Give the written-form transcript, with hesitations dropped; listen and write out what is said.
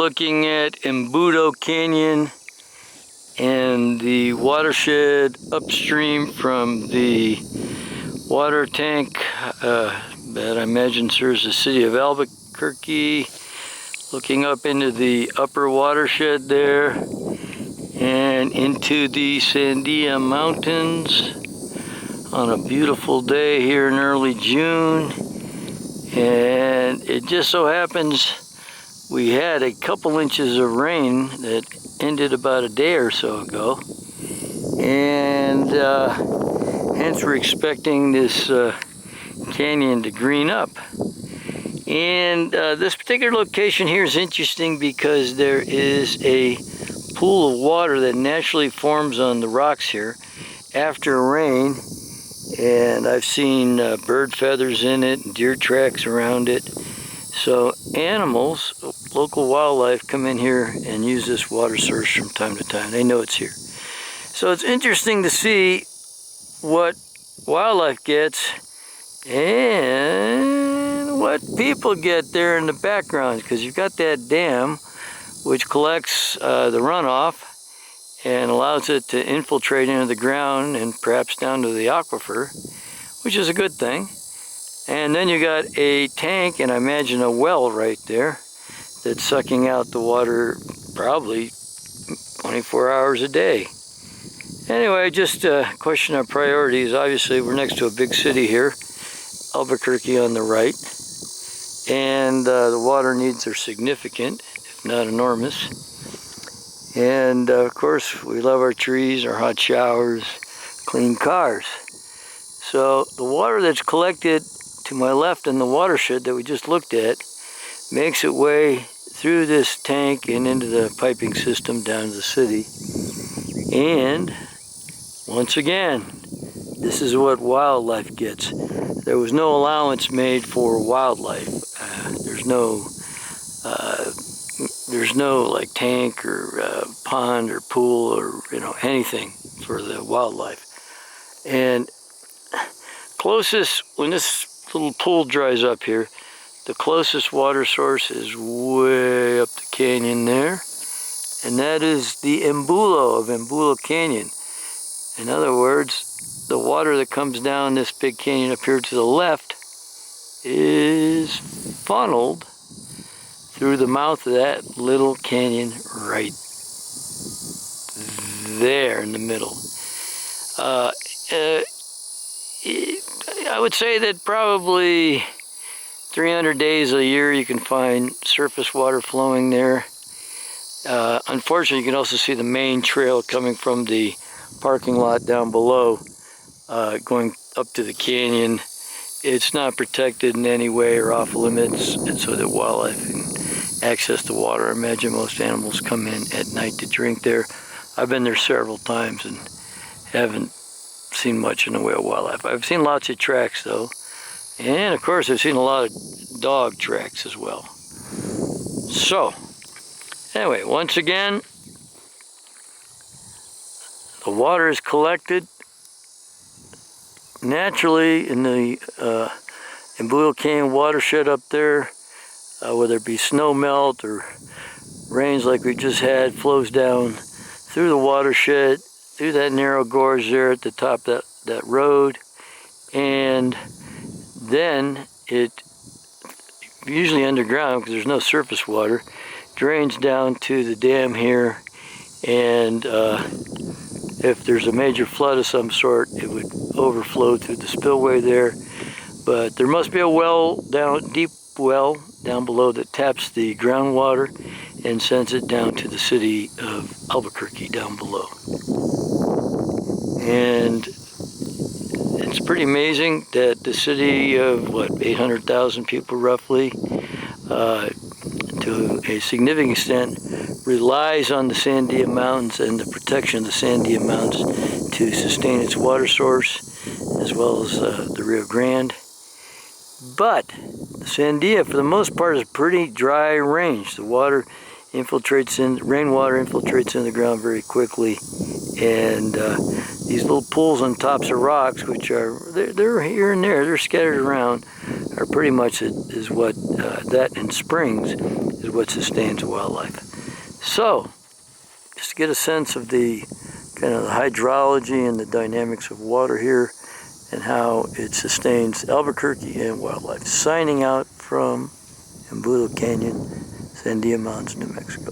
looking at Embudo Canyon and the watershed upstream from the water tank that I imagine serves the city of Albuquerque. Looking up into the upper watershed there and into the Sandia Mountains on a beautiful day here in early June. And it just so happens we had a couple inches of rain that ended about a day or so ago, and hence we're expecting this canyon to green up. And this particular location here is interesting because there is a pool of water that naturally forms on the rocks here after rain, and I've seen bird feathers in it and deer tracks around it. So animals, local wildlife, come in here and use this water source from time to time. They know it's here. So it's interesting to see what wildlife gets and what people get there in the background, because you've got that dam which collects the runoff and allows it to infiltrate into the ground and perhaps down to the aquifer, which is a good thing. And then you got a tank, and I imagine a well right there, that's sucking out the water probably 24 hours a day. Anyway, just a question of priorities. Obviously, we're next to a big city here, Albuquerque on the right, and the water needs are significant, if not enormous. And of course, we love our trees, our hot showers, clean cars. So the water that's collected to my left in the watershed that we just looked at makes its way through this tank and into the piping system down to the city. And once again, this is what wildlife gets. There was no allowance made for wildlife. There's no like tank or pond or pool or anything for the wildlife. And closest, when this little pool dries up here, the closest water source is way up the canyon there, and that is the Embudo of Embudo Canyon. In other words, the water that comes down this big canyon up here to the left is funneled through the mouth of that little canyon right there in the middle. I would say that probably 300 days a year you can find surface water flowing there. Unfortunately, you can also see the main trail coming from the parking lot down below, going up to the canyon. It's not protected in any way or off limits, and so that wildlife can access the water. I imagine most animals come in at night to drink there. I've been there several times and haven't seen much in the way of wildlife. I've seen lots of tracks though, and of course I've seen a lot of dog tracks as well. So anyway, once again, the water is collected naturally in the Embudo Canyon Watershed up there, whether it be snow melt or rains like we just had, flows down through the watershed, through that narrow gorge there at the top of that road, and then it, usually underground because there's no surface water, drains down to the dam here, and if there's a major flood of some sort, it would overflow through the spillway there. But there must be a well deep well down below that taps the groundwater and sends it down to the city of Albuquerque down below. And it's pretty amazing that the city of, 800,000 people roughly, to a significant extent, relies on the Sandia Mountains and the protection of the Sandia Mountains to sustain its water source, as well as the Rio Grande. But the Sandia, for the most part, is a pretty dry range. The water infiltrates in, rainwater infiltrates in the ground very quickly, and these little pools on tops of rocks, which are they're here and there, they're scattered around, are pretty much is what that and springs is what sustains wildlife. So, just to get a sense of the kind of the hydrology and the dynamics of water here and how it sustains Albuquerque and wildlife. Signing out from Embudo Canyon, Sandia Mts, New Mexico.